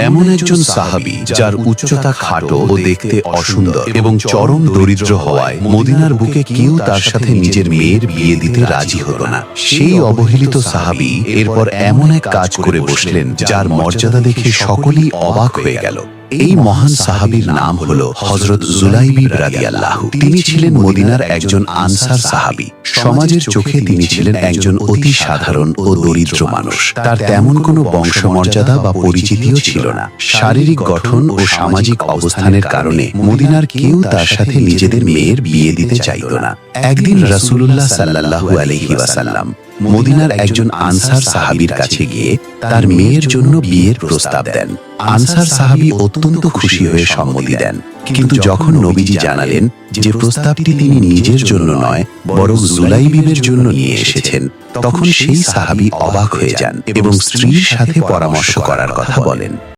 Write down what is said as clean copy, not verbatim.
এমন একজন সাহাবী যার উচ্চতা খাটো ও দেখতে অসুন্দর এবং চরম দরিদ্র হওয়ায় মদিনার বুকে কেউ তার সাথে নিজের মেয়ের বিয়ে দিতে রাজি হতো না। সেই অবহেলিত সাহাবী এরপর এমন এক কাজ করে বসলেন যার মর্যাদা দেখে সকলেই অবাক হয়ে গেল। এই মহান সাহাবীর নাম হলো হযরত জুলাইবিব রাদিয়াল্লাহু। তিনি ছিলেন মদিনার একজন আনসার সাহাবী। সমাজের চোখে তিনি ছিলেন একজন অতি সাধারণ ও দরিদ্র মানুষ। তার তেমন কোনো বংশমর্যাদা বা পরিচিতিও ছিল না। শারীরিক গঠন ও সামাজিক অবস্থানের কারণে মদিনার কেউ তার সাথে নিজেদের মেয়ের বিয়ে দিতে চাইত না। একদিন রাসূলুল্লাহ সাল্লাল্লাহু আলাইহি ওয়াসাল্লাম মদিনার একজন আনসার সাহাবীর কাছে গিয়ে তার মেয়ের জন্য বিয়ের প্রস্তাব দেন। আনসার সাহাবী অত্যন্ত খুশি হয়ে সম্মতি দেন, কিন্তু যখন নবীজি জানালেন যে প্রস্তাবটি তিনি নিজের জন্য নয় বরং জুলাইবিবের জন্য নিয়ে এসেছেন, তখন সেই সাহাবী অবাক হয়ে যান এবং স্ত্রীর সাথে পরামর্শ করার কথা বলেন।